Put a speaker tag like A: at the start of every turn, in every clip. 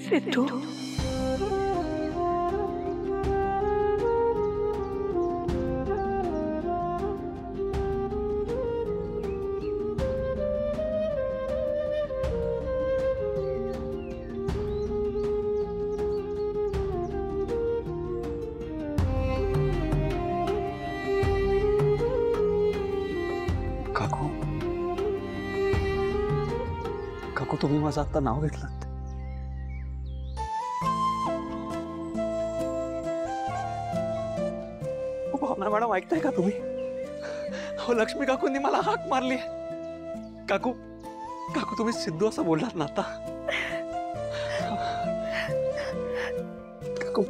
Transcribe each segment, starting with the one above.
A: सिद्धू,
B: काकू, काकू तुम्ही माझं आता नाव घेतलं. भावना मॅडम ऐकताय का तुम्ही? हो, लक्ष्मी काकूंनी मला हाक मारली. काकू, काकू तुम्ही सिद्धू असं बोललात ना आता. काकू,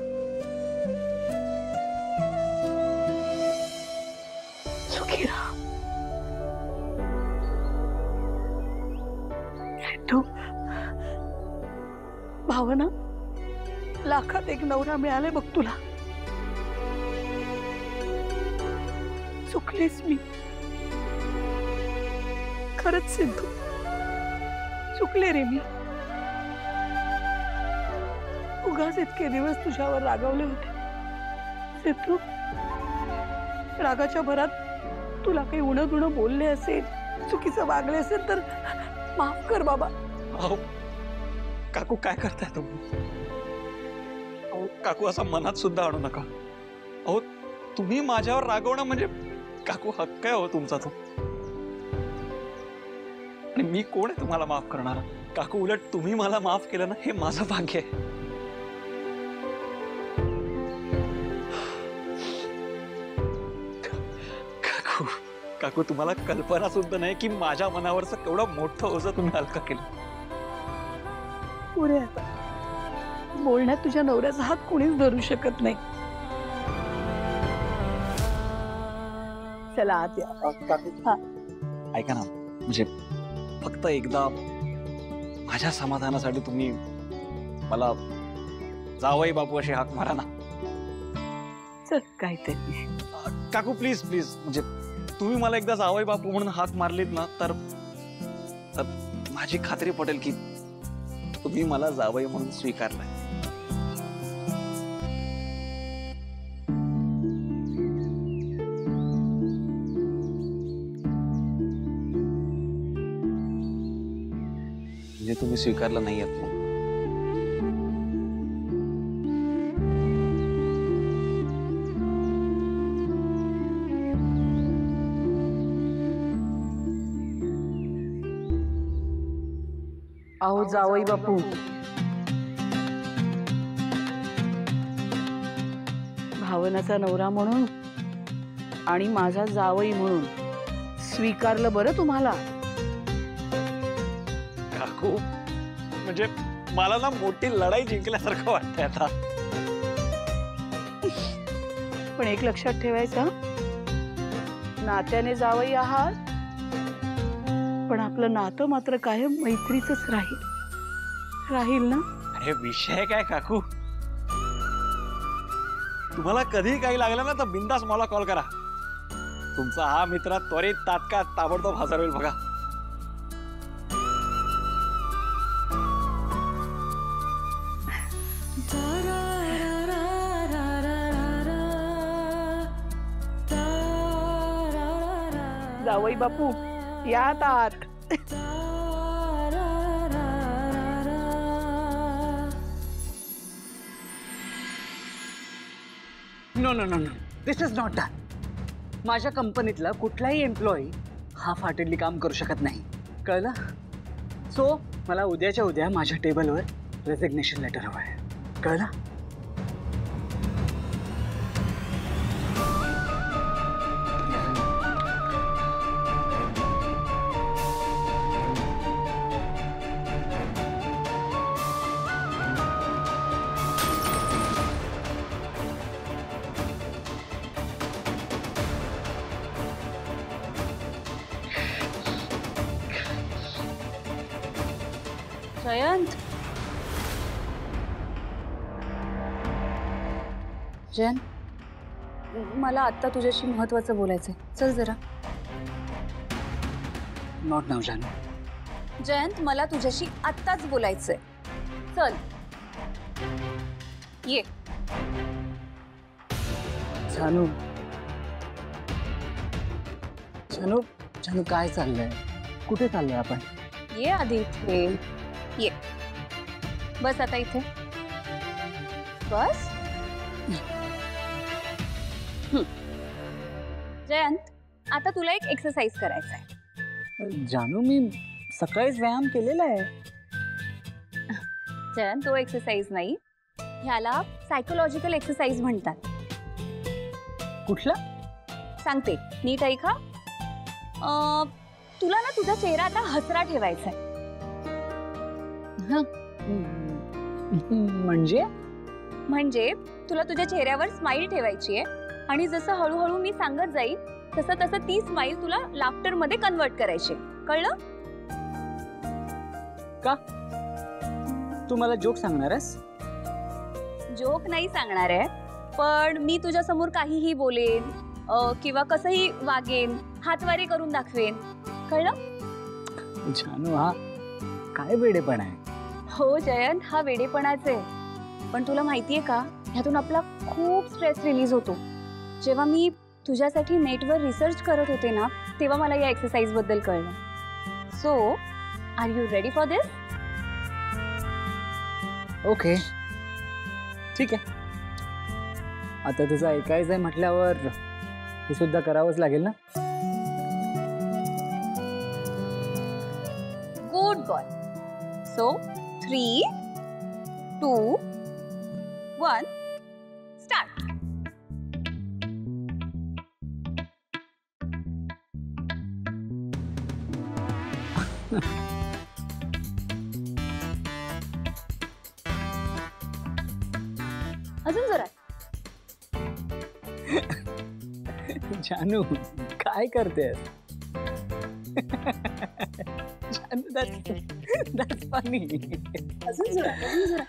A: सुखी राहा. सिद्धू, भावना, लाखात एक नवरा मिळाले बघ तुला. चुकलेस मी, खरंच सिद्धू चुकले रे मी. उगाच इतके दिवस तुझ्यावर रागवले होते सिद्धू. रागाच्या भरात तुला काही उणं दुणं बोलले असेल, चुकीचं वागले असेल तर माफ कर बाबा.
B: अहो काकू काय करताय तुम्ही? अहो काकू असं मनात सुद्धा आणू नका. अहो तुम्ही माझ्यावर रागवणं म्हणजे काकू हक्क आहे हो तुमचा तो. आणि मी कोण आहे तुम्हाला माफ करणार? काकू उलट तुम्ही मला माफ केलं ना, हे माझं भाग्य आहे. काकू, काकू तुम्हाला कल्पना सुद्धा नाही की माझ्या मनावरचं केवढं मोठं ओझं तुम्ही हलका केलं.
A: पुरे आता बोलण्यात तुझ्या नवऱ्याचा हात कोणीच धरू शकत नाही. चला आत या. हा.
B: ऐका ना, म्हणजे फक्त एकदा माझ्या समाधानासाठी तुम्ही मला जावई बापू अशी हाक मारा ना.
A: चल काय ते.
B: काकू प्लीज प्लीज, म्हणजे तुम्ही मला एकदा जावई बापू म्हणून हाक मारलीत ना तर माझी खात्री पटेल की तुम्ही मला जावई म्हणून स्वीकारलाय. म्हणजे तुम्ही स्वीकारलं नाही आहेत मग.
A: अहो जावई बापू, भावनाचा नवरा म्हणून आणि माझा जावई म्हणून स्वीकारलं बरं तुम्हाला.
B: काकू म्हणजे मला ना मोठी लढाई जिंकल्यासारखं वाटतंय आता.
A: पण एक लक्षात ठेवायचं, नात्याने जावई आहात पण आपलं नातं मात्र कायम मैत्रीचंच राहील ना.
B: अरे विषय काय काकू, तुम्हाला कधी काही लागलं ना तर बिंदास मला कॉल करा. तुमचा हा मित्र त्वरित तात्काळ ताबडतोब हजर होईल बघा.
A: जावई बापू यात आत.
C: No no no no, this is not done. माझ्या कंपनीतला कुठलाही एम्प्लॉई हाफ हार्टेडली काम करू शकत नाही, कळलं? सो मला उद्याच्या उद्या माझ्या टेबलवर रेसिग्नेशन लेटर हवं आहे, कळलं?
D: जयंत, जयंत, मला आता तुझ्याशी महत्वाचं बोलायचंय. चल जरा.
C: नॉट नाउ जानू.
D: जयंत, मला तुझ्याशी आत्ताच बोलायचंय. चल. ये.
C: जानू जानू जानू काय चाललंय? कुठे चाललोय आपण?
D: ये आधी इथे. ये. बस आता इथे. बस. जयंत, आता तुला एक एक्सरसाइज करायचा आहे.
C: जानू मी सकाळीच व्यायाम केलेला आहे.
D: जयंत, तो एक्सरसाइज नाही, ह्याला सायकोलॉजिकल एक्सरसाइज म्हणतात.
C: कुठला?
D: सांगते, नीट ऐक हा. तुला ना तुझा चेहरा आता हसरा ठेवायचा आहे. म्हणजे तुला तुझ्या चेहऱ्यावर स्माइल ठेवायची आहे आणि जसं हळूहळू मी सांगत जाईल तसं तसं ती स्माइल तुला लाफ्टर मध्ये कन्वर्ट करायची. कळलं?
C: का? तू मला जोक सांगणार आहेस?
D: जोक नाही सांगणार आहे, पण मी तुझ्या समोर काहीही बोलेन किंवा कसंही वागेन, हातवारी करून दाखवेन. कळलं?
C: जानू हा काय वेडेपणा आहे?
D: हो जयंत, हा वेडेपणाच आहे. पण तुला माहितीये का, ह्यातून आपला खूप स्ट्रेस रिलीज होतो. जेव्हा मी तुझ्यासाठी नेटवर रिसर्च करत होते ना, तेव्हा मला या एक्सरसाइज बद्दल कळलं. So are you ready for this?
C: Okay, ठीक आहे. आता तुझं ऐकायचंय म्हटल्यावर हे सुद्धा करावंच लागेल ना.
D: Good boy. So 3, 2, 1, start. अजून जोरात.
C: जानू काय करतेस? जानू that's funny.
D: अजून जोरात. अजून जोरात.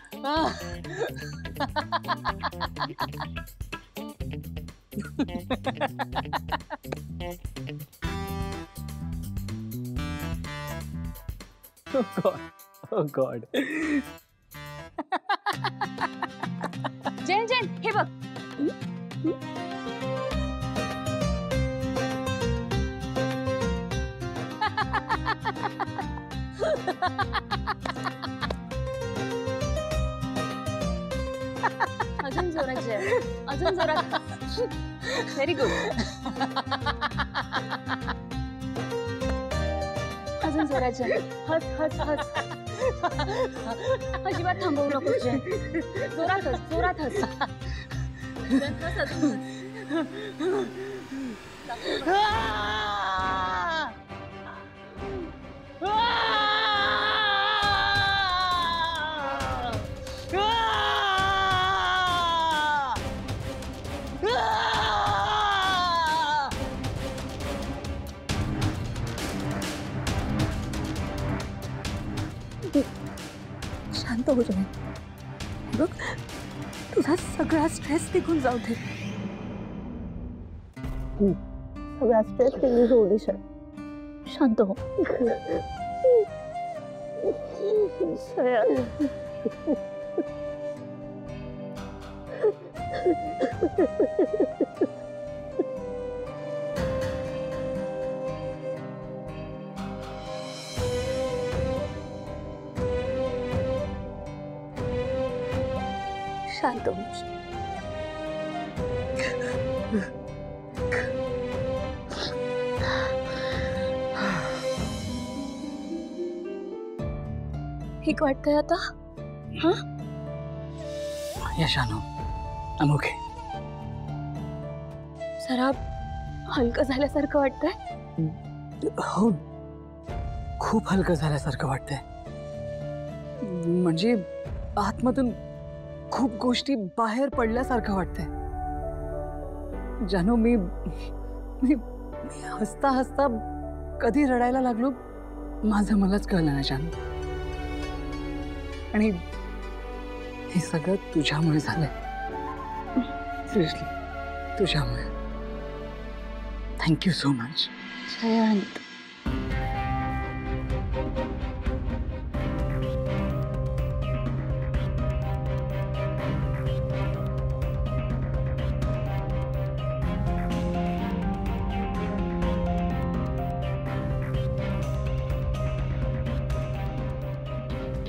C: Oh God. Oh God.
D: Jain Jain, हे बघ. अजून जोरात जैन. अजून जोरात. Very good. अजून जोरात जैन. हस हस हस. अजिबात थांबवू नको जैन. जोरात हस. जोरात हस. जैन, हस अजून हस.
A: शांत हो जयंत. बघ, तुझा सगळा स्ट्रेस निघून जाऊ दे. सगळा स्ट्रेस रिलीज होऊ दे. शांत हो. शांत हो. ठीक वाटतंय आता? हा?
C: Yes, Shanu. I'm okay.
D: जरा हलकं झाल्यासारखं वाटतंय.
C: हो, खूप हलकं झाल्यासारखं वाटतंय. म्हणजे आतमधून खूप गोष्टी बाहेर पडल्यासारखं वाटतंय. जानू, मी हसता हसता कधी रडायला लागलो माझं मलाच कळलं ना जानू. आणि हे सगळं तुझ्यामुळे झालंय. सिरियसली तुझ्यामुळे. Thank you so much.
D: जयंत,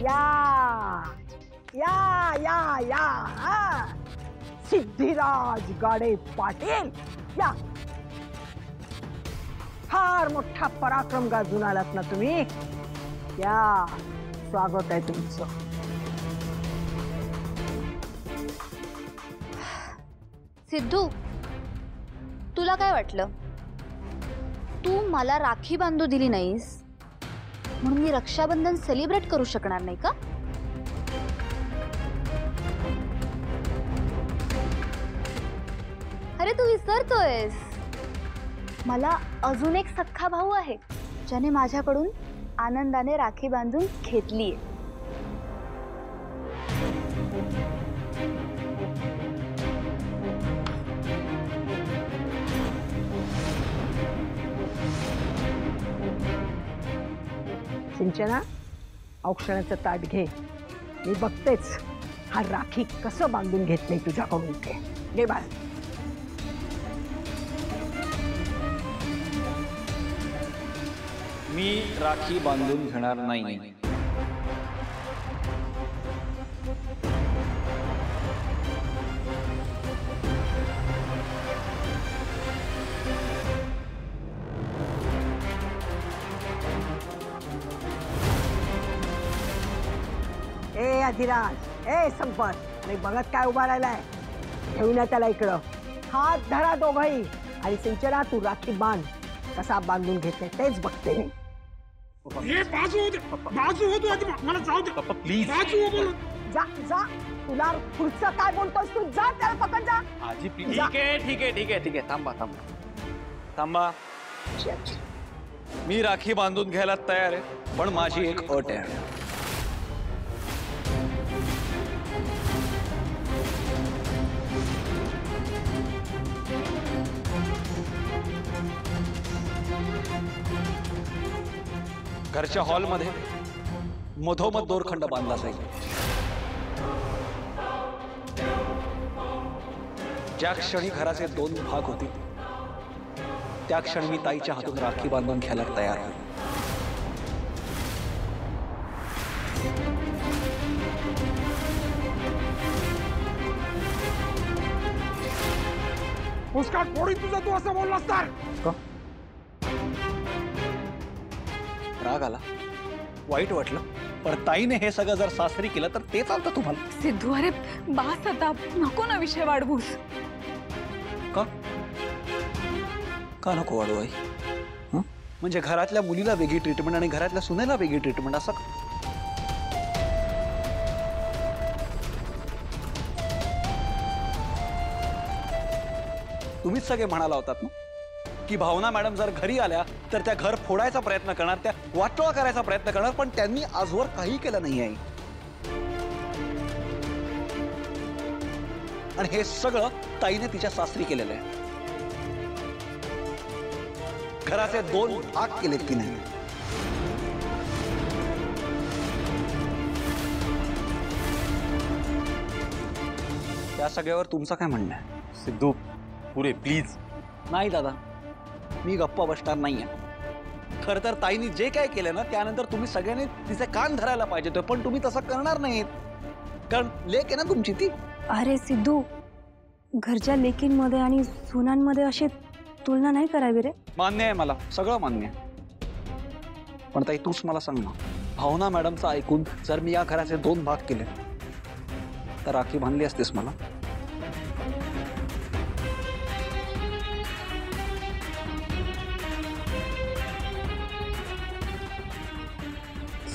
E: या या या या हा. सिद्धिराज गाडे पाटील या. फार मोठा पराक्रम गाजून आलात ना तुम्ही. या स्वागत आहे तुमचं.
F: सिद्धू, तुला काय वाटलं? तू मला राखी बांधू दिली नाहीस म्हणून मी रक्षाबंधन सेलिब्रेट करू शकणार नाही का? अरे तू विसरतोयस, मला अजून एक सख्खा भाऊ आहे ज्याने माझ्याकडून आनंदाने राखी बांधून घेतलीये.
E: सिंचना, औक्षणाचं ताट घे. मी बघतेच हा राखी कसं बांधून घेतलंय तुझ्याकडून ते. घे बाळ.
B: मी राखी बांधून घेणार नाही.
E: ए अधिराज, ए संपत, अरे बघत काय उभा राहिलाय? घेऊन या त्याला इकडं. हात धरा दोघही. आणि सिंचना, तू राखी बांध. कसा बांधून घेतले तेच बघते मी.
B: प्लीज
E: जा जा. तुला पुढचं काय बोलतोस तू? जा त्याला पकड जा.
B: आजी प्लीज. ठीक आहे. थांबा. मी राखी बांधून घ्यायला तयार आहे, पण माझी एक अट आहे. घरच्या हॉलमध्ये मधोमध दोरखंड बांधला जाईल. ज्या क्षणी घराचे 2 भाग होतील त्या क्षणी मी ताईच्या हातून राखी बांधून घ्यायला तयार आहे.
G: उसका कोडी तुझा तू असं बोललास तर
B: राग आला, वाईट वाटलं, पण ताईने हे सगळं जर सासरी केलं तर ते चालतं तुम्हाला?
A: सिद्धू, अरे बास आता, नको ना विषय वाढवूस.
B: का नको वाढू आई? म्हणजे घरातल्या मुलीला वेगळी ट्रीटमेंट आणि घरातल्या सुनेला वेगळी ट्रीटमेंट असं? तुम्हीच सगळे म्हणाला होतात ना की भावना मॅडम जर घरी आल्या तर त्या घर फोडायचा प्रयत्न करणार, त्या वाटोळा करायचा प्रयत्न करणार, पण त्यांनी आजवर काही केलं नाही आहे. आणि हे सगळं ताईने तिच्या सासरी केलेलं आहे. घराचे 2 भाग केलेत की नाही? त्या सगळ्यावर तुमचं काय म्हणणं आहे?
G: सिद्धू पुरे प्लीज.
B: नाही दादा, मी गप्पा बसणार नाहीये. खरं तर ताईने जे काय केलं ना त्यानंतर तुम्ही सगळ्यांनी तिचे कान धरायला पाहिजे होते, पण तुम्ही तसं करणार नाहीत, कारण लेक आहे ना तुमची ती.
A: अरे सिद्धू, घरच्या लेकींमध्ये आणि सुनांमध्ये अशी तुलना नाही करावी रे.
B: मान्य आहे मला, सगळं मान्य आहे, पण ताई तूच मला सांग ना, भावना मॅडमचं ऐकून जर मी या घराचे 2 भाग केले तर राखी बांधली असतेस मला?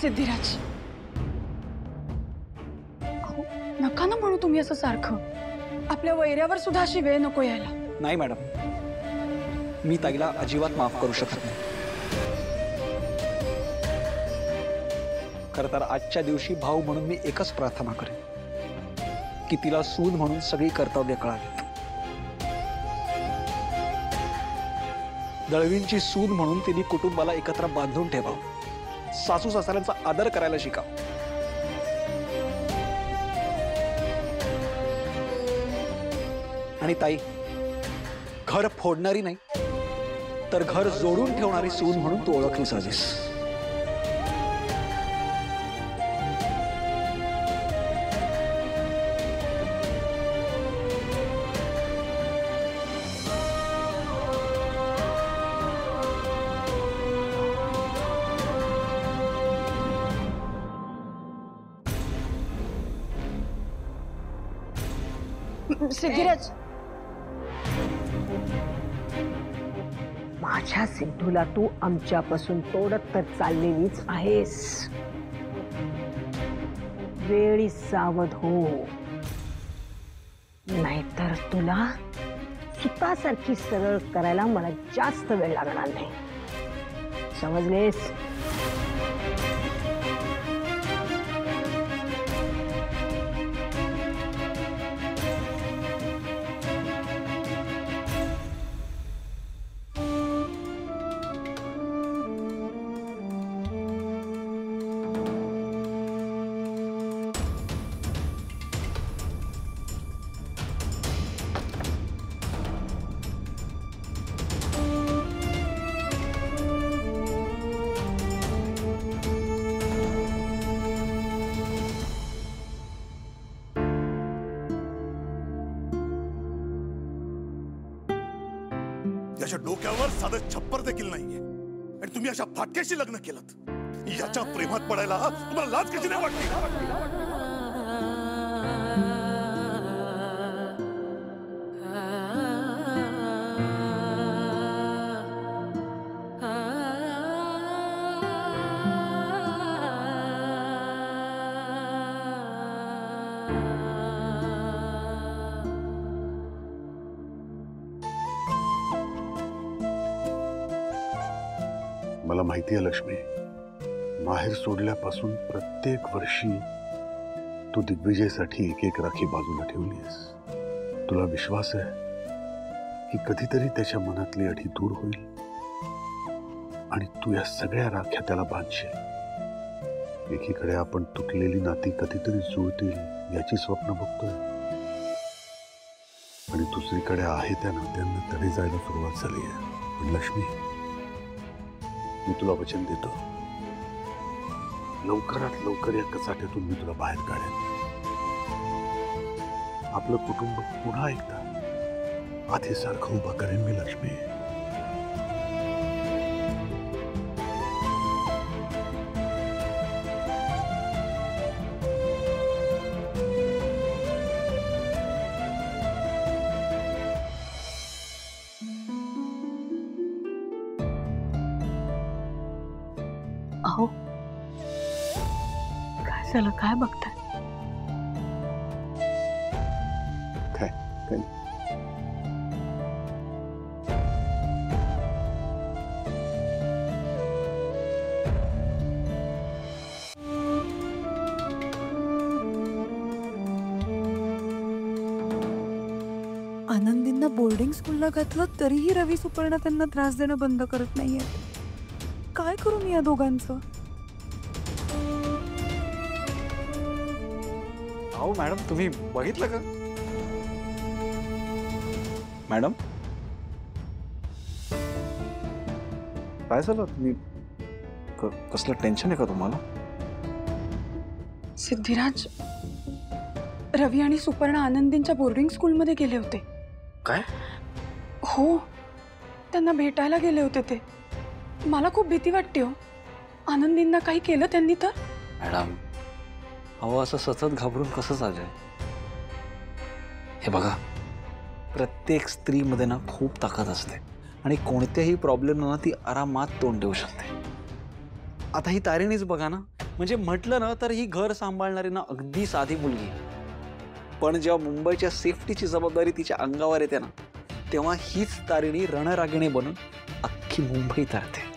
A: सिद्धिराज, नका ना म्हणू तुम्ही असं सारखं. आपल्या वैऱ्यावर सुद्धा अशी वेळ नको यायला.
B: नाही मॅडम, मी ताईला अजिबात माफ करू शकत नाही. खरं तर आजच्या दिवशी भाऊ म्हणून मी एकच प्रार्थना करेन की तिला सून म्हणून सगळी कर्तव्य कळावीत. दळवींची सून म्हणून तिने कुटुंबाला एकत्र बांधून ठेवावं, सासू सासऱ्यांचा आदर करायला शिकाव. आणि ताई, घर फोडणारी नाही तर घर जोडून ठेवणारी सून म्हणून तू ओळखली जाजीस.
D: सिद्धिराज,
E: माझ्या सिद्धूला तू आमच्यापासून तोडत तर चाललेलीच आहेस. वेळी सावध हो, नाहीतर तुला सुतासारखी सरळ करायला मला जास्त वेळ लागणार नाही. समजलेस?
H: याच्या डोक्यावर साधं छप्पर देखील नाहीये आणि तुम्ही अशा फाटक्याशी लग्न केलं. याच्या प्रेमात पडायला तुम्हाला लाज कशी नाही वाटली?
I: मला माहिती आहे लक्ष्मी, माहेर सोडल्यापासून प्रत्येक वर्षी तू दिग्विजयसाठी एक एक राखी बाजूला ठेवलीस. तुला विश्वास आहे की कधीतरी त्याच्या मनातली अढी दूर होईल आणि तू या सगळ्या राख्या त्याला बांधशील. एकीकडे आपण तुटलेली नाती कधीतरी जुळतील याची स्वप्न बघतोय आणि दुसरीकडे आहे त्या नात्यांना तडे जायला सुरुवात झाली आहे. पण लक्ष्मी, मी तुला वचन देतो, लवकरात लवकर या कचाट्यातून मी तुला बाहेर काढेन. आपलं कुटुंब पुन्हा एकदा आधीसारखं उभं करेन मी लक्ष्मी.
A: अहो, काय झालं? काय बघताय?
I: काय काय
A: आनंदींना बोर्डिंग स्कूलला घातलं तरीही रवी सुपर्णा त्यांना त्रास देणं बंद करत नाहीये. काय करू मी या दोघांचं?
B: अहो मॅडम, तुम्ही बघितलं का? मॅडम, काय झालं? तुम्ही कसलं टेन्शन आहे का तुम्हाला?
A: सिद्धिराज, रवी आणि सुपर्णा आनंदींच्या बोर्डिंग स्कूलमध्ये गेले होते.
B: काय?
A: हो, त्यांना भेटायला गेले होते ते. मला खूप भीती वाटते हो. आनंदींना काही केलं त्यांनी तर?
B: मॅडम, अहो असं सतत घाबरून कसं चालेल? हे बघा, प्रत्येक स्त्रीमध्ये ना खूप ताकद असते आणि कोणत्याही प्रॉब्लेमला ती आरामात तोंड देऊ शकते. आता ही तारिणीच बघा ना, म्हणजे म्हटलं ना तर ही घर सांभाळणारी ना अगदी साधी मुलगी, पण जेव्हा मुंबईच्या सेफ्टीची जबाबदारी तिच्या अंगावर येते ना, तेव्हा हीच तारिणी रणरागिणी बनून अख्खी मुंबई तारते.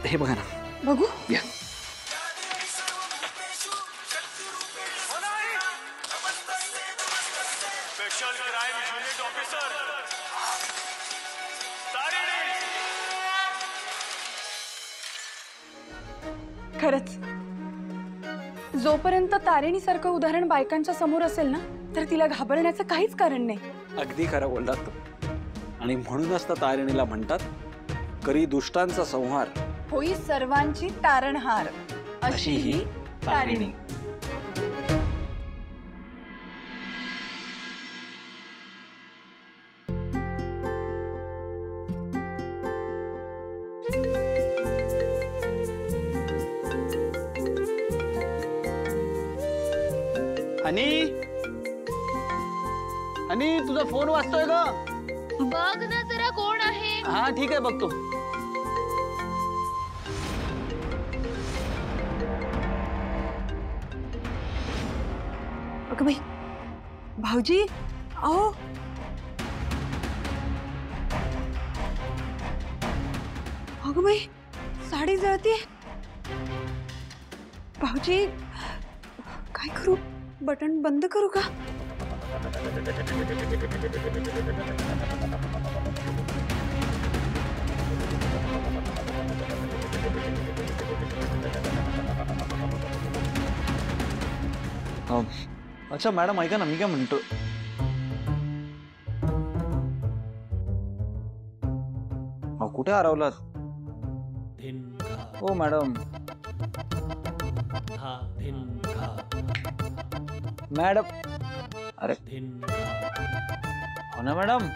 B: हे बघा ना.
A: बघू.
B: या.
A: खरंच, जोपर्यंत तारिणीसारखं उदाहरण बायकांच्या समोर असेल ना, तर तिला घाबरण्याचं काहीच कारण नाही.
B: अगदी खरं बोललात तू. आणि म्हणूनच तर तारिणीला म्हणतात, करी दुष्टांचा संहार,
A: होई सर्वांची तारणहार, अशी ही तारिणी.
C: हनी, आणि तुझा फोन वाजतोय का?
F: बघ ना जरा कोण आहे.
C: हा ठीक आहे बघतो.
A: अगं बाई, भाऊजी अहो. अगं बाई, साडी जळते. भाऊजी काय करू? बटन बंद करू का?
B: अच्छा मॅडम ऐका ना, मी काय म्हणतो, कुठे हरवलात? हो मॅडम. मॅडम अरे हो ना मॅडम.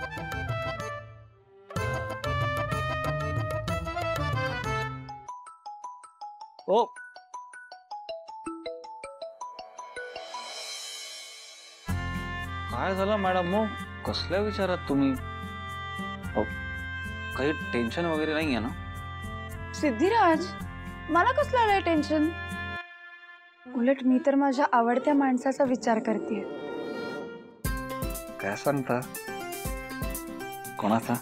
B: ओ काय झालं मॅडम? मग कसल्या विचारात तुम्ही? काही टेन्शन वगैरे नाही आहे ना?
A: सिद्धिराज, मला कसलं आलंय टेन्शन? उलट मी तर माझ्या आवडत्या माणसाचा विचार करते.
B: काय सांगता? कोणाचा?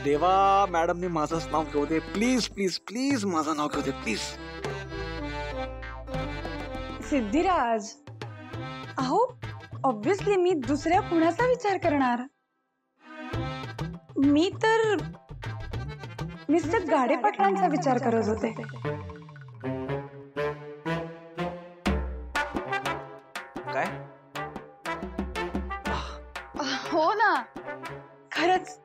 B: देवा, मॅडमने माझंच नाव घेऊ दे प्लीज प्लीज प्लीज. माझं नाव घेऊ दे प्लीज.
A: सिद्धिराज, अहो ऑब्विसली मी दुसऱ्या कुणाचा विचार करणार? मी तर मिस्टर गाडे पाटलांचा विचार करत होते.
B: काय?
A: हो ना, खरंच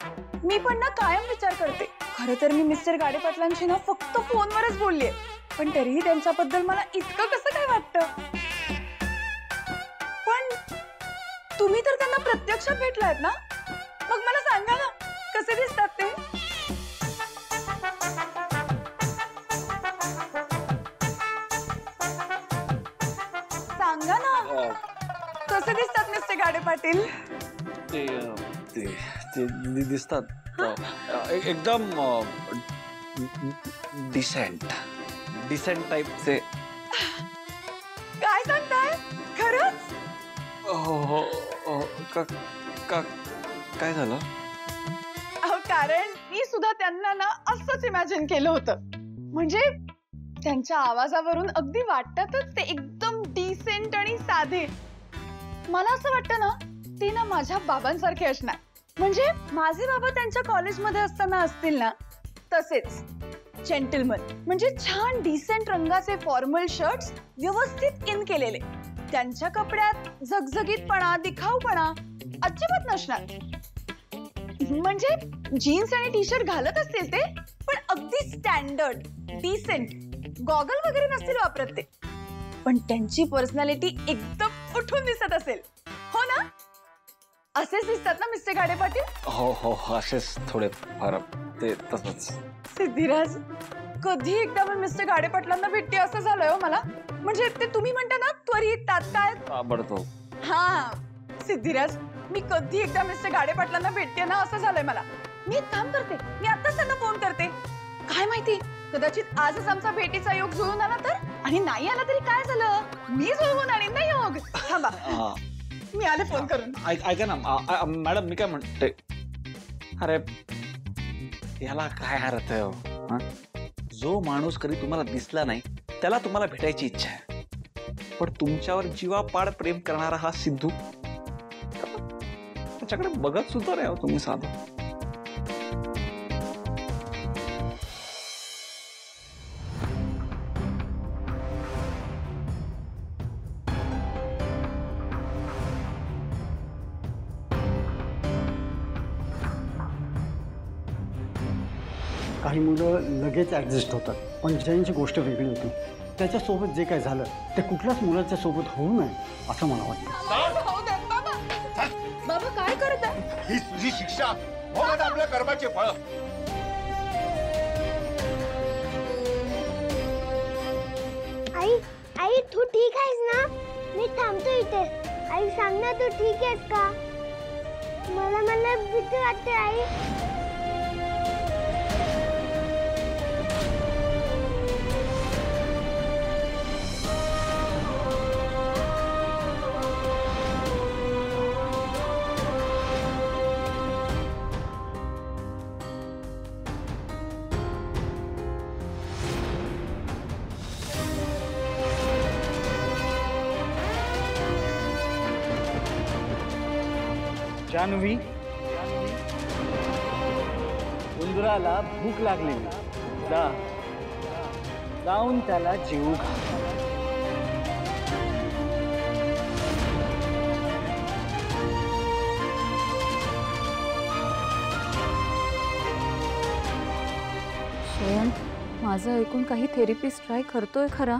A: मी पण ना कायम विचार करते. खरं तर मी मिस्टर गाडे पाटलांशी ना फक्त फोनवरच बोललीये, पण तरीही त्यांच्याबद्दल मला इतकं कसं काय वाटतं. पण तुम्ही तर त्यांना प्रत्यक्षात भेटलायत ना, मग मला सांगा ना कसे दिसतात ते? सांगा ना कसे दिसतात मिस्टर गाडे पाटील?
B: ते ते ते दिसतात एकदम डिसेंट डिसेंट टाईपचे.
A: काय सांगताय? खरंच?
B: हो हो. काय झालं?
A: अहो कारण मी सुद्धा त्यांना ना असंच इमॅजिन केलं होतं. म्हणजे त्यांच्या आवाजावरून अगदी वाटतातच ते एकदम डिसेंट आणि साधे. मला असं वाटतं ना ते ना माझ्या बाबांसारखे असणार. म्हणजे माझे बाबा त्यांच्या कॉलेजमध्ये असताना असतील ना तसेच जेंटलमन. म्हणजे छान डिसेंट रंगाचे फॉर्मल शर्ट्स व्यवस्थित इन केलेले. त्यांच्या कपड्यात झगझगीतपणा दिखाऊपणा अजिबात नसणार. म्हणजे जीन्स आणि टी शर्ट घालत असतील ते, पण अगदी स्टँडर्ड डिसेंट. गॉगल वगैरे नसतील वापरत ते, पण त्यांची पर्सनॅलिटी एकदम उठून दिसत असेल. हो ना? असेच दिसतात ना मिस्टर गाडे पाटील?
B: हो हो असेच थोडे फार ते तसंच.
A: सिद्धिराज, कधी एकदा मी मिस्टर गाडे पाटलांना भेटते असं झालंय हो मला. म्हणजे ते तुम्ही म्हणता ना त्वरित तात्काळ.
B: आवडतो.
A: हा सिद्धिराज, मी कधी एकदा मिस्टर गाडे पाटलांना भेटते ना असं झालंय मला. मी एक काम करते, मी आत्ताच त्यांना फोन करते. काय माहिती, कदाचित आजच आमचा भेटीचा योग जुळून आला तर. आणि नाही आला तरी काय झालं, मी जुळवून आणीन ना योग. थांबा, मी आले फोन करून.
B: ऐका ना मॅडम, मी काय म्हणते, अरे याला काय अर्थ आहे? जो माणूस कधी तुम्हाला दिसला नाही त्याला तुम्हाला भेटायची इच्छा आहे, पण तुमच्यावर जीवापाड प्रेम करणारा हा सिद्धू, त्याच्याकडे बघत सुद्धा नाही हो तुम्ही साधं.
J: काही मुलं लगेच ॲडजस्ट होतात, पण जैनची गोष्ट वेगळी होती. त्याच्यासोबत जे काय झालं ते कुठल्याच मुलाच्या सोबत होऊ नये असं मला वाटतं.
A: बाबा काय करत आहे?
H: ही तुझी शिक्षा, आपल्या कर्माचे फळ.
K: आई आई तू ठीक आहेस ना? मी थांबतो इथे. आई सांग ना तू ठीक आहेस का? मला मला भीती वाटते आई.
C: जानवी, उंदराला भूक लागलेली. जाऊन त्याला जेवू घाल.
D: जयंत, माझं ऐकून काही थेरपिस्ट ट्राय करतोय खरा,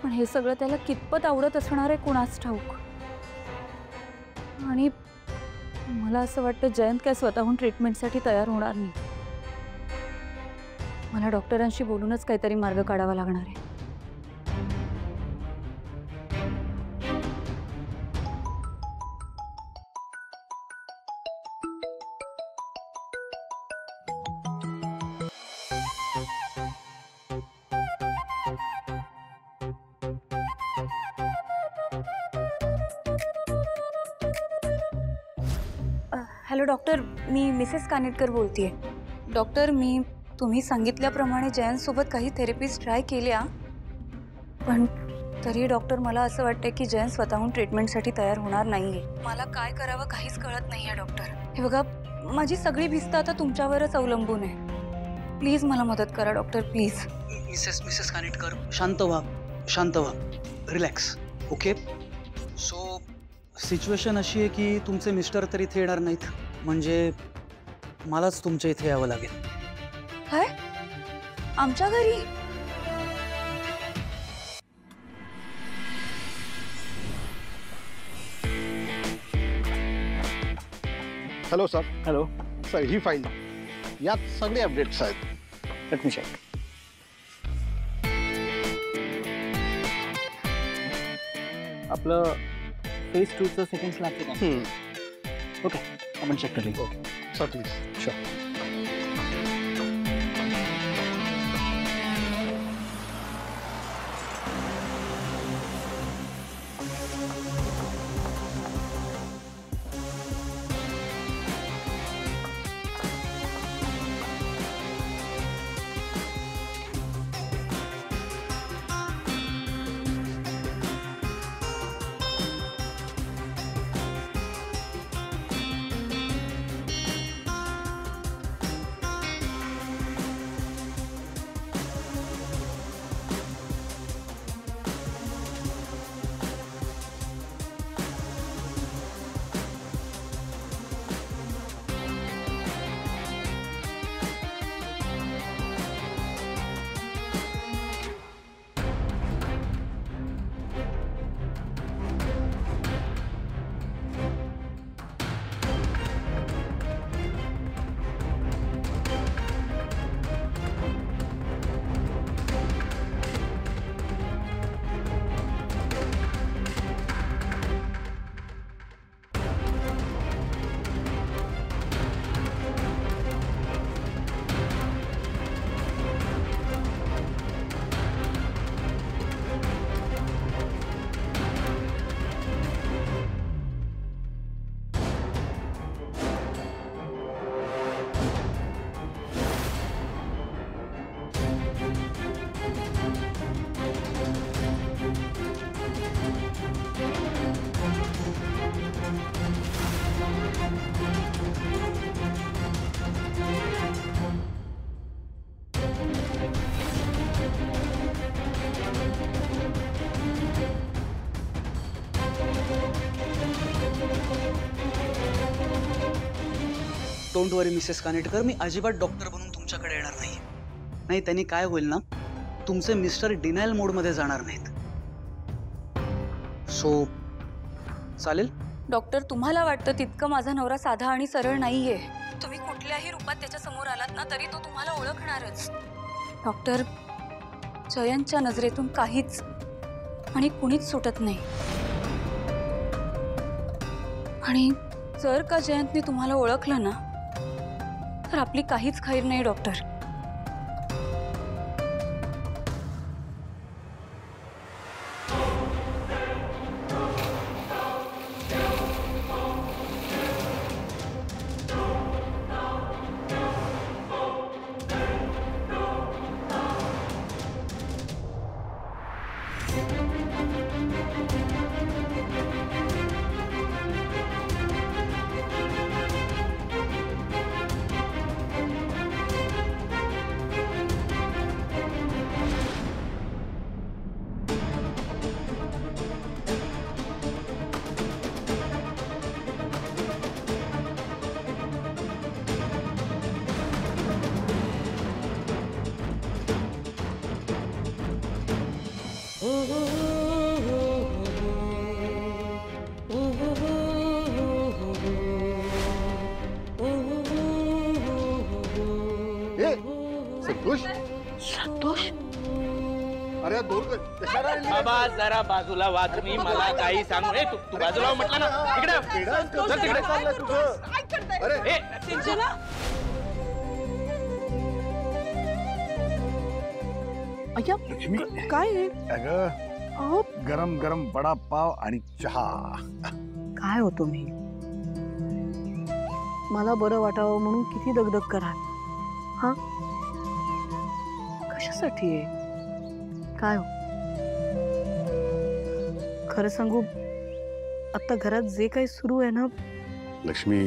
D: पण हे सगळं त्याला कितपत आवडत असणार आहे कुणास ठाऊक. आणि मला असं वाटतं जयंत काय स्वतःहून ट्रीटमेंटसाठी तयार होणार नाही. मला डॉक्टरांशी बोलूनच काहीतरी मार्ग काढावा लागणार आहे. हॅलो डॉक्टर, मी मिसेस कानेटकर बोलतेय. डॉक्टर, मी तुम्ही सांगितल्याप्रमाणे जयंतसोबत काही थेरपीज ट्राय केल्या, पण तरी डॉक्टर मला असं वाटतं की जयंत स्वतःहून ट्रीटमेंटसाठी तयार होणार नाहीये. मला काय करावं काहीच कळत नाहीये डॉक्टर. हे बघा, माझी सगळी भिस्त आता तुमच्यावरच अवलंबून आहे. प्लीज मला मदत करा डॉक्टर, प्लीज.
C: मिसेस कानेटकर, शांत व्हा, रिलॅक्स. ओके, सो सिच्युएशन अशी आहे की तुमचे मिस्टर तरी इथे येणार नाहीत, म्हणजे मलाच तुमच्या इथे यावं लागेल.
D: काय? आमच्या घरी?
I: Hello sir.
C: हॅलो
I: सर, ही फाईल यात सगळे अपडेट्स आहेत.
C: Let me check. आपलं फेज 2चं सेकंड स्लॅबचं. ओके, आपण चेक करेल.
I: Sir please.
C: Sure. Don't worry Mrs Kanetkar, मी अजिबात डॉक्टर बनून तुमच्याकडे येणार नाही. नाही, त्यांनी काय होईल ना, तुमचे मिस्टर डिनायल मोडमध्ये जाणार नाहीत. सो चालेल.
D: डॉक्टर, तुम्हाला वाटतं तितकं माझा नवरा साधा आणि सरळ नाहीये. तुम्ही कुठल्याही रूपात त्याच्या समोर आलात ना तरी तो तुम्हाला ओळखणारच. डॉक्टर, जयंतच्या नजरेतून काहीच आणि कुणीच सुटत नाही. आणि जर का जयंतने तुम्हाला ओळखलं ना तर आपली काहीच खैर नाही डॉक्टर.
I: संतोष
E: संतोष
I: अरे
L: बाबा जरा बाजूला वा तुम्ही. मला काही सांगू. तू बाजूला म्हटलं ना. तिकडे चल तिकडे. अरे
E: अय्या काय आहे? अहो,
I: गरम गरम वडा पाव आणि चहा.
E: काय होतो मी मला बरं वाटावं म्हणून किती दगदग कराल. हा कशासाठी आहे काय हो? खरं सांगू आता घरात जे काही सुरू आहे ना.
I: लक्ष्मी,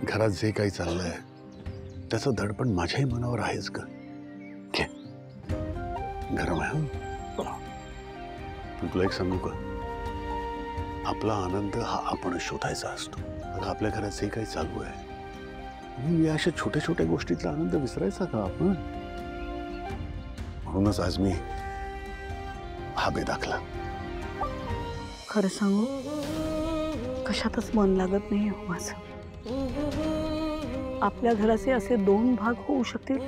I: घरात जे काही चाललंय त्याचं दडपण माझ्याही मनावर आहेच का? घे गरम आहे. पण तुला एक सांगू का, आपला आनंद हा आपण शोधायचा असतो. अगं आपल्या घरात जे काही चालू आहे या अशा छोट्या छोट्या गोष्टीतला आनंद विसरायचा का आपण? म्हणूनच आज मी हा बेत आखला.
E: खरं सांगू कशातच मन लागत नाही हो माझं. आपल्या घराचे असे दोन भाग होऊ शकतील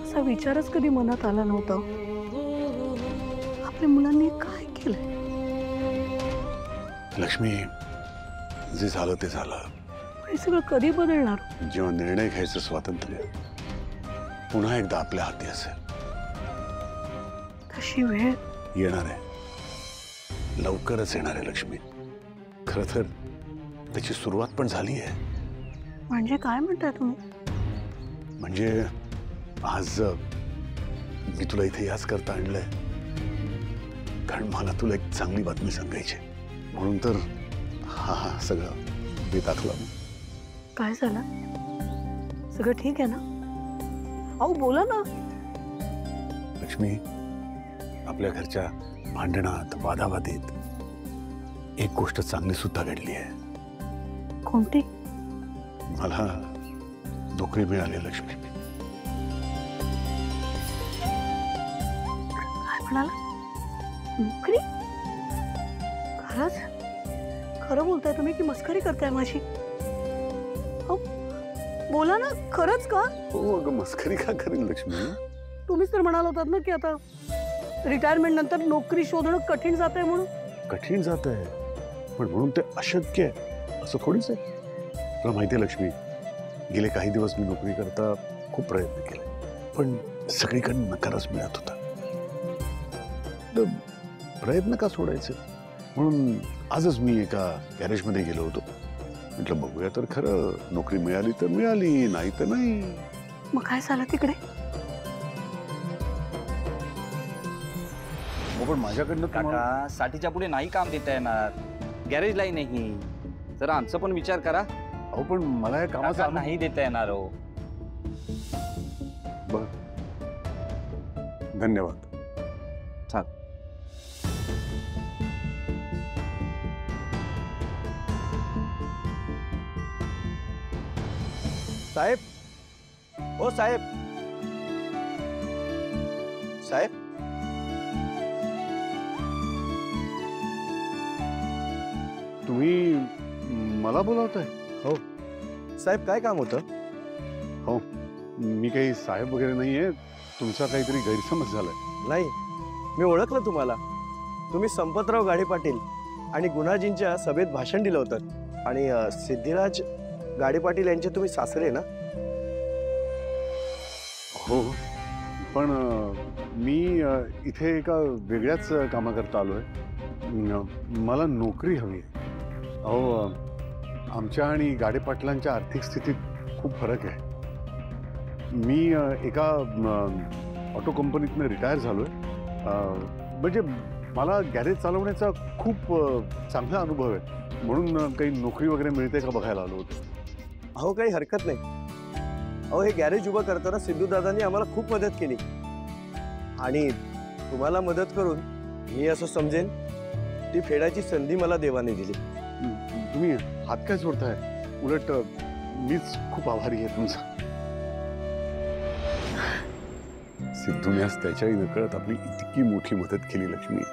E: असा विचारच कधी मनात आला नव्हता. आपल्या मुलांनी काय केलंय?
I: लक्ष्मी, जे झालं ते झालं.
E: हे सगळं कधी बदलणार?
I: जेव्हा निर्णय घ्यायचं स्वातंत्र्य पुन्हा एकदा आपल्या हाती असेल.
E: तशी वेळ
I: येणार आहे, लवकरच येणार आहे लक्ष्मी. खरं तर त्याची सुरुवात पण झाली आहे.
E: म्हणजे काय म्हणताय तुम्ही?
I: म्हणजे आज मी तुला इथे याच करता आणलंय कारण मला तुला एक चांगली बातमी सांगायची. म्हणून तर हा सगळं बेत आखला.
E: काय झालं? सगळं ठीक आहे ना? अहो बोला ना.
I: लक्ष्मी, आपल्या घरच्या भांडणात वादावादीत एक गोष्ट चांगली सुद्धा घडली आहे.
E: कोणती?
I: मला नोकरी मिळाली लक्ष्मी.
E: काय म्हणाला? नोकरी? खरंच? खरं बोलताय तुम्ही की मस्करी करताय माझी? हो बोला ना, खरंच का?
I: हो अगं, मस्करी का करेन लक्ष्मी?
E: तुम्हीच तर म्हणाल होतात ना की आता रिटायरमेंट नंतर नोकरी शोधणं कठीण जात आहे म्हणून.
I: कठीण जात आहे पण म्हणून ते अशक्य आहे असं थोडीच आहे. तुला माहिती आहे लक्ष्मी, गेले काही दिवस मी नोकरी करता खूप प्रयत्न केले पण सगळीकडे नकारच मिळत होता. प्रयत्न का सोडायचे म्हणून आजच मी एका गॅरेजमध्ये गेलो होतो. म्हटलं बघूया तर खरं, नोकरी मिळाली तर मिळाली, नाही तर नाही.
E: मग काय झालं तिकडे?
I: पण माझ्याकडनं
L: काका साठीच्या पुढे नाही काम देता येणार. गॅरेजलाही नाही. जरा आमचा पण विचार करा.
I: अहो पण मला या कामाचा
L: नाही देता येणार हो.
I: बर, धन्यवाद.
L: चाल.
B: साहेब, ओ साहेब, साहेब,
I: तुम्ही मला बोलावताय?
B: हो साहेब, काय काम होतं?
I: हो, मी काही साहेब वगैरे नाहीये. तुमचा काहीतरी गैरसमज झालाय.
M: नाही, मी ओळखलं तुम्हाला. तुम्ही संपतराव गाडे पाटील आणि गुणाजींच्या सभेत भाषण दिलं होतं. आणि सिद्धिराज गाडे पाटील यांचे तुम्ही सासरे ना?
I: हो, पण मी इथे एका वेगळ्याच कामाकरता आलोय. मला नोकरी हवी आहे. अहो, आमच्या आणि गाडे पाटलांच्या आर्थिक स्थितीत खूप फरक आहे. मी एका ऑटो कंपनीतनं रिटायर झालोय. म्हणजे मला गॅरेज चालवण्याचा खूप चांगला अनुभव आहे, म्हणून काही नोकरी वगैरे मिळते का बघायला आलो होतो.
M: अहो, काही हरकत नाही. अहो, हे गॅरेज उभं करताना सिद्धूदादांनी आम्हाला खूप मदत केली. आणि तुम्हाला मदत करून मी असं समजेन ती फेडायची संधी मला देवाने दिली.
I: तुम्ही हात काय जोडताय? उलट मीच खूप आभारी आहे तुमचा. सिद्धूने आज त्याच्याही नकळत आपली इतकी मोठी मदत केली. लक्ष्मी,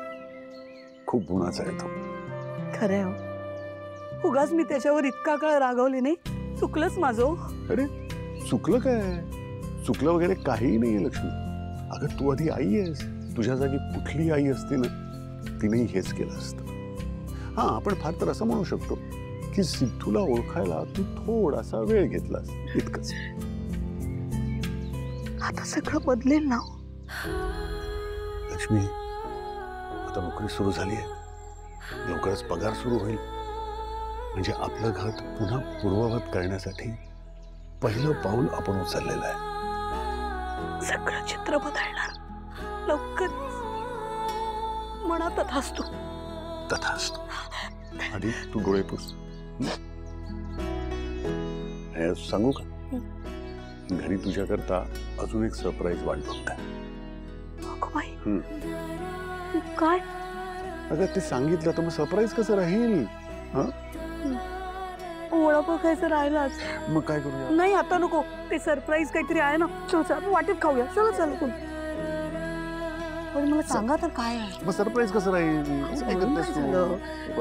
I: खूप गुणाचा आहे तो.
N: खरंय हो. उगाच मी त्याच्यावर इतका काळ रागवली नाही. चुकलंच माझं.
I: अरे चुकलं काय? चुकलं वगैरे काहीही नाहीये लक्ष्मी. अगं, तू आधी आई आहेस. तुझ्या जागी कुठली आई असते ना, तिनेही हेच केलं असतं. हा, आपण फार तर असं म्हणू शकतो की सिद्धूला ओळखायला तू थोडासा वेळ घेतलास, इतकंच.
N: आता सगळं बदलेल ना
I: लक्ष्मी. आता नोकरी सुरू झाली आहे, लवकरच पगार सुरू होईल. म्हणजे आपलं घर पुन्हा पूर्ववत करण्यासाठी पहिलं पाऊल आपण उचललेलं आहे.
N: सगळं चित्र बदलणार लवकर. म्हणा तथास्तु.
I: तथास्तु. आधी तू डोळे पुस. सांगू का, घरी तुझ्याकरता अजून एक सरप्राईज वाट बघताय.
N: काय?
I: अगं, ते सांगितलं तर मग सरप्राईज कसं राहील?
N: ओळख बघायचं राहिलाच.
I: मग काय करूया?
N: नाही, आता नको. ते सरप्राईज काहीतरी आहे ना. चल वाटेत खाऊया. चला चल. पण मला सांगा तर काय आहे?
I: मग सरप्राईज कसं राहील?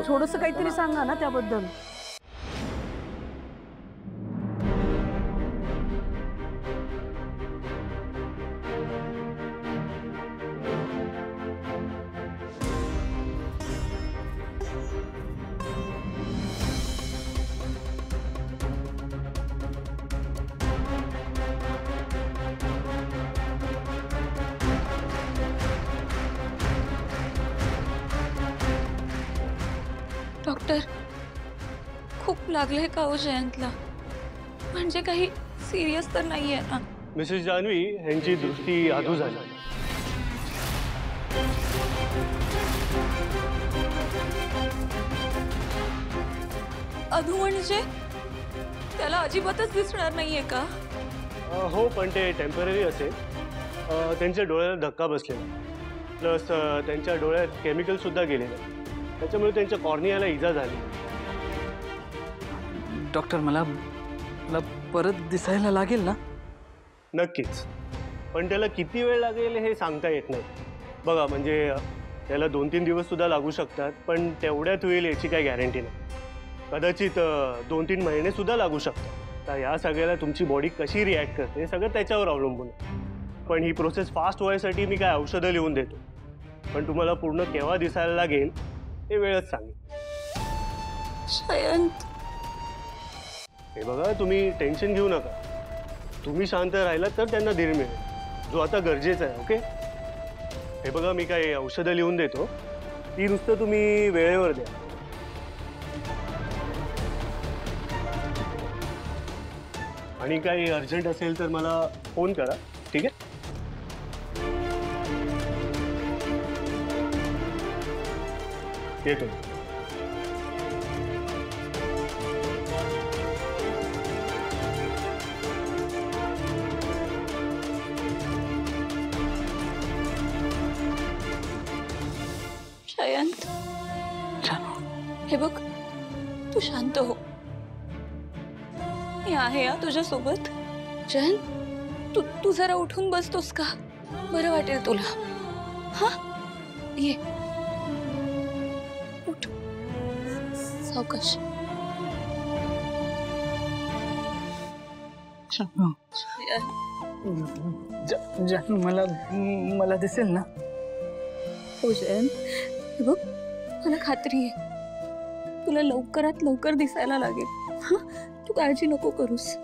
N: थोडस काहीतरी सांगा ना त्याबद्दल.
O: डॉक्टर, खूप लागलंय का हो जयंतला? म्हणजे काही सिरियस तर नाहीये ना?
P: मिसेस जान्हवी यांची दृष्टी अधू झाली.
O: अधू म्हणजे त्याला अजिबातच दिसणार नाहीये का?
P: हो, पण ते टेम्पररी असेल. त्यांच्या डोळ्याला धक्का बसलेला, प्लस त्यांच्या डोळ्यात केमिकल सुद्धा गेलेलं, त्याच्यामुळे त्यांच्या कॉर्नियाला इजा झाली.
C: डॉक्टर, मला परत दिसायला लागेल ना?
P: नक्कीच, पण त्याला किती वेळ लागेल हे सांगता येत नाही. बघा, म्हणजे त्याला 2-3 दिवस सुद्धा लागू शकतात, पण तेवढ्यात होईल याची काही गॅरंटी नाही. कदाचित 2-3 महिने सुद्धा लागू शकतात. तर या सगळ्याला तुमची बॉडी कशी रिॲक्ट करते हे सगळं त्याच्यावर अवलंबून आहे. पण ही प्रोसेस फास्ट व्हायसाठी मी काय औषधं लिहून देतो, पण तुम्हाला पूर्ण केव्हा दिसायला लागेल हे वेळच सांगेल.
O: जयंत,
P: हे बघा, तुम्ही टेन्शन घेऊ नका. तुम्ही शांत राहिलात तर त्यांना धीर मिळेल, जो आता गरजेचा आहे. ओके? हे बघा, मी काही औषधं लिहून देतो, ती नुसतं तुम्ही वेळेवर द्या. आणि काही अर्जंट असेल तर मला फोन करा. ठीक आहे? येतो.
O: जयंत, हे बघ, तू शांत हो. मी आहे तुझ्यासोबत. जयंत, तू जरा उठून बसतोस का? बरं वाटेल तुला. हा, ये, उठ. सावकाश.
C: जानू मला दिसेल ना?
O: हो जयंत, हे बघ मला खात्री आहे तुला लवकरात लवकर दिसायला लागेल. हा, तू काळजी नको करूस.